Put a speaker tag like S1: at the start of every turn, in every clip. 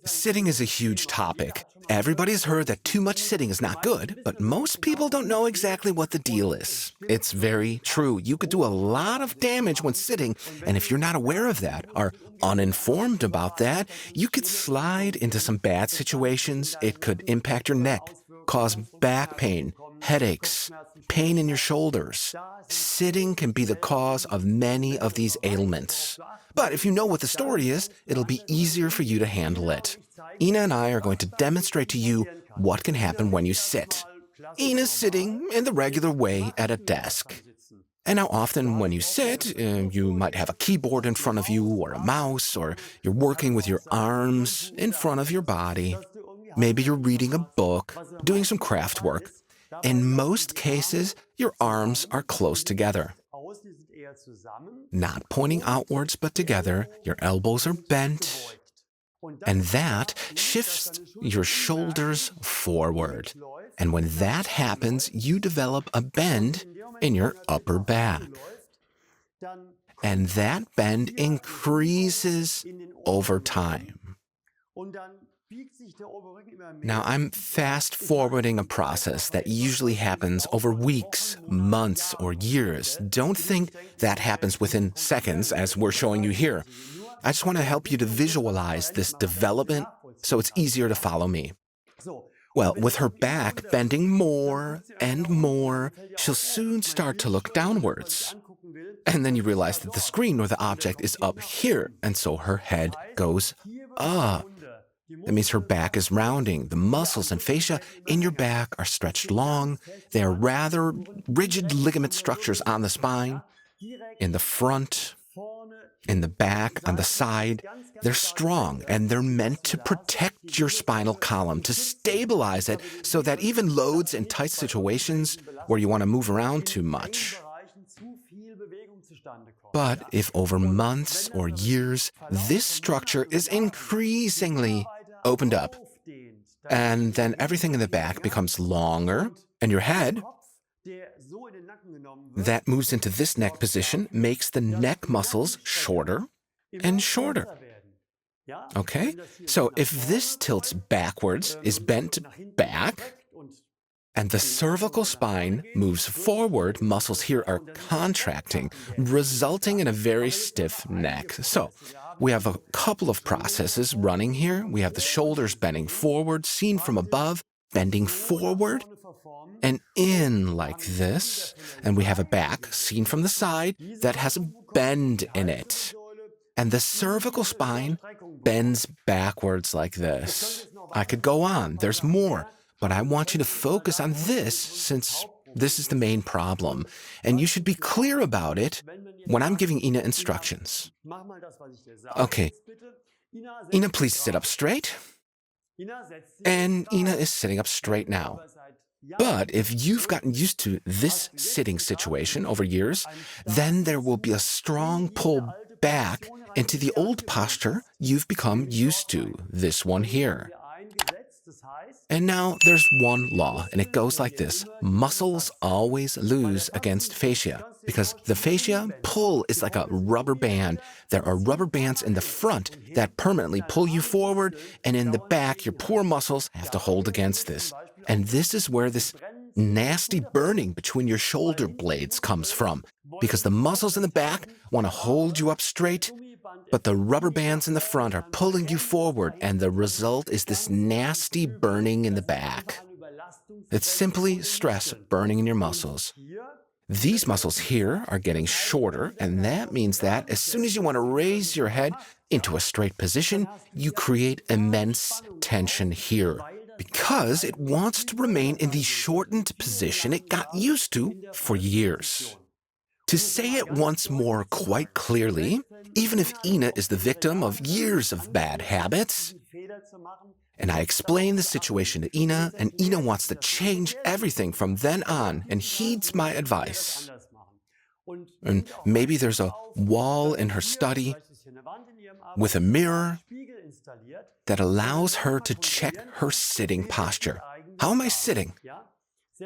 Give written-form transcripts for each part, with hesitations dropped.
S1: Sitting is a huge topic. Everybody's heard that too much sitting is not good, but most people don't know exactly what the deal is. It's very true. You could do a lot of damage when sitting, and if you're not aware of that, or uninformed about that, you could slide into some bad situations. It could impact your neck, cause back pain, headaches, pain in your shoulders. Sitting can be the cause of many of these ailments. But if you know what the story is, it'll be easier for you to handle it. Ina and I are going to demonstrate to you what can happen when you sit. Ina's sitting in the regular way at a desk. And now often when you sit, you might have a keyboard in front of you or a mouse, or you're working with your arms in front of your body. Maybe you're reading a book, doing some craft work. In most cases, your arms are close together. Not pointing outwards, but together. Your elbows are bent. And that shifts your shoulders forward. And when that happens, you develop a bend in your upper back. And that bend increases over time. Now, I'm fast-forwarding a process that usually happens over weeks, months, or years. Don't think that happens within seconds, as we're showing you here. I just want to help you to visualize this development so it's easier to follow me. Well, with her back bending more and more, she'll soon start to look downwards. And then you realize that the screen or the object is up here, and so her head goes up. That means her back is rounding. The muscles and fascia in your back are stretched long. They are rather rigid ligament structures on the spine, in the front, in the back, on the side. They're strong, and they're meant to protect your spinal column, to stabilize it so that even loads in tight situations where you want to move around too much. But if over months or years, this structure is increasingly opened up, and then everything in the back becomes longer, and your head that moves into this neck position makes the neck muscles shorter and shorter. Okay? So if this tilts backwards, is bent back, and the cervical spine moves forward, muscles here are contracting, resulting in a very stiff neck. So we have a couple of processes running here. We have the shoulders bending forward, seen from above, bending forward and in like this. And we have a back, seen from the side, that has a bend in it. And the cervical spine bends backwards like this. I could go on. There's more. But I want you to focus on this, since this is the main problem. And you should be clear about it when I'm giving Ina instructions. Okay, Ina, please sit up straight. And Ina is sitting up straight now. But if you've gotten used to this sitting situation over years, then there will be a strong pull back into the old posture you've become used to, this one here. And now there's one law, and it goes like this. Muscles always lose against fascia, because the fascia pull is like a rubber band. There are rubber bands in the front that permanently pull you forward, and in the back, your poor muscles have to hold against this. And this is where this nasty burning between your shoulder blades comes from, because the muscles in the back want to hold you up straight, but the rubber bands in the front are pulling you forward, and the result is this nasty burning in the back. It's simply stress burning in your muscles. These muscles here are getting shorter, and that means that as soon as you want to raise your head into a straight position, you create immense tension here, because it wants to remain in the shortened position it got used to for years. To say it once more quite clearly, even if Ina is the victim of years of bad habits, and I explain the situation to Ina, and Ina wants to change everything from then on and heeds my advice. And maybe there's a wall in her study with a mirror that allows her to check her sitting posture. How am I sitting?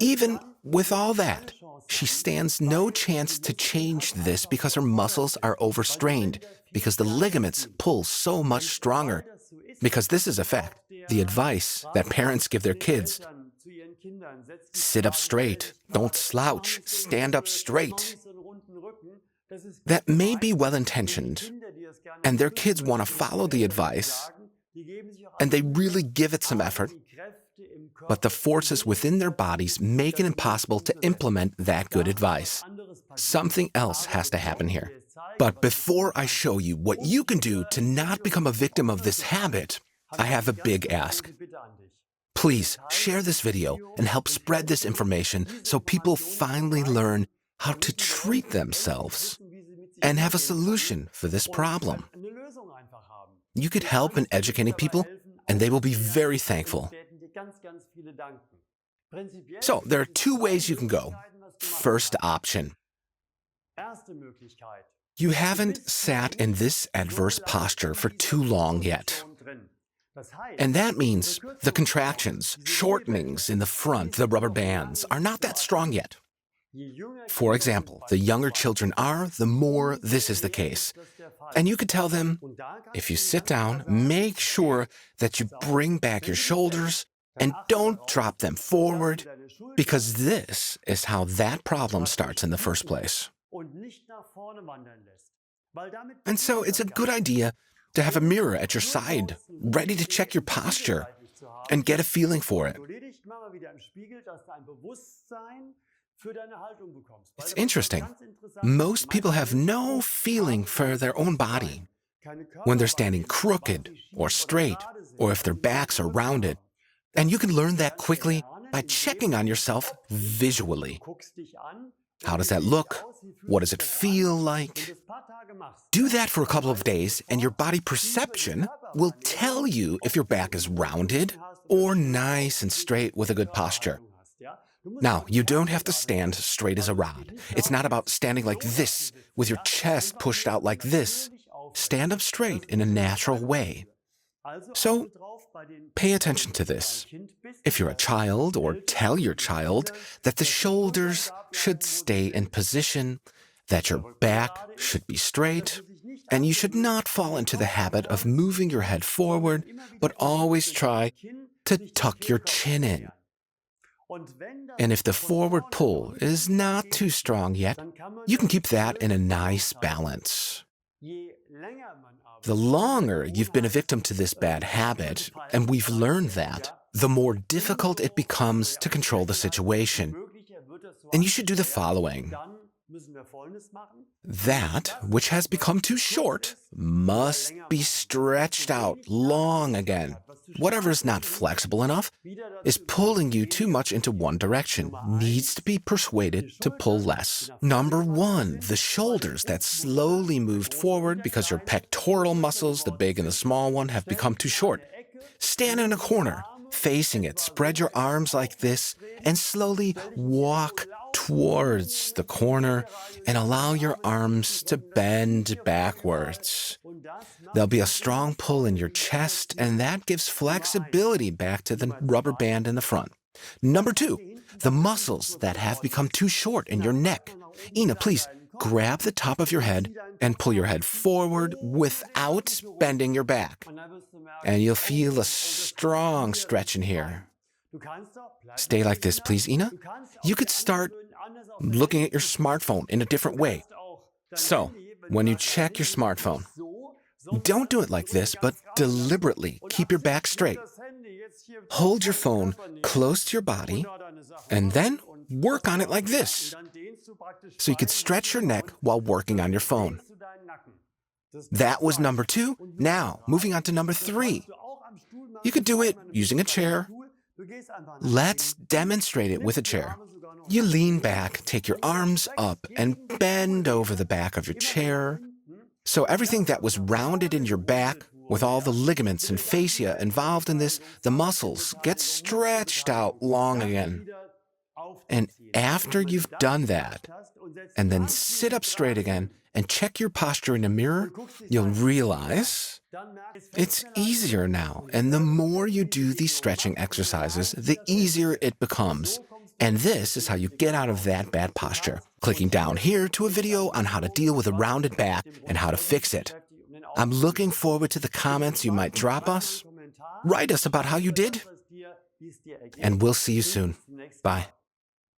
S1: Even with all that, she stands no chance to change this because her muscles are overstrained, because the ligaments pull so much stronger. because this is a fact. The advice that parents give their kids: sit up straight, don't slouch, stand up straight. That may be well-intentioned, and their kids want to follow the advice, and they really give it some effort, but the forces within their bodies make it impossible to implement that good advice. Something else has to happen here. But before I show you what you can do to not become a victim of this habit, I have a big ask. Please share this video and help spread this information so people finally learn how to treat themselves and have a solution for this problem. You could help in educating people, and they will be very thankful. So there are two ways you can go. First option: you haven't sat in this adverse posture for too long yet. And that means the contractions, shortenings in the front, the rubber bands, are not that strong yet. For example, the younger children are, the more this is the case. And you could tell them, if you sit down, make sure that you bring back your shoulders and don't drop them forward, because this is how that problem starts in the first place. And so it's a good idea to have a mirror at your side, ready to check your posture and get a feeling for it. It's interesting. Most people have no feeling for their own body when they're standing crooked or straight, or if their backs are rounded. And you can learn that quickly by checking on yourself visually. How does that look? What does it feel like? Do that for a couple of days, and your body perception will tell you if your back is rounded or nice and straight with a good posture. Now, you don't have to stand straight as a rod. It's not about standing like this, with your chest pushed out like this. Stand up straight in a natural way. So, pay attention to this. If you're a child, or tell your child that the shoulders should stay in position, that your back should be straight, and you should not fall into the habit of moving your head forward, but always try to tuck your chin in. And if the forward pull is not too strong yet, you can keep that in a nice balance. The longer you've been a victim to this bad habit, and we've learned that, the more difficult it becomes to control the situation. And you should do the following. That which has become too short must be stretched out long again. Whatever is not flexible enough is pulling you too much into one direction, needs to be persuaded to pull less. Number one, the shoulders that slowly moved forward because your pectoral muscles, the big and the small one, have become too short. Stand in a corner, facing it, spread your arms like this, and slowly walk towards the corner and allow your arms to bend backwards. There'll be a strong pull in your chest, and that gives flexibility back to the rubber band in the front. Number two, the muscles that have become too short in your neck. Ina, please grab the top of your head and pull your head forward without bending your back. And you'll feel a strong stretch in here. Stay like this, please, Ina. You could start looking at your smartphone in a different way. So, when you check your smartphone, don't do it like this, but deliberately keep your back straight. Hold your phone close to your body, and then work on it like this. So you could stretch your neck while working on your phone. That was number two. Now, moving on to number three. You could do it using a chair. Let's demonstrate it with a chair. You lean back, take your arms up, and bend over the back of your chair. So everything that was rounded in your back, with all the ligaments and fascia involved in this, the muscles, get stretched out long again. And after you've done that, and then sit up straight again and check your posture in a mirror, you'll realize it's easier now. And the more you do these stretching exercises, the easier it becomes. And this is how you get out of that bad posture. Clicking down here to a video on how to deal with a rounded back and how to fix it. I'm looking forward to the comments you might drop us. Write us about how you did, and we'll see you soon. Bye.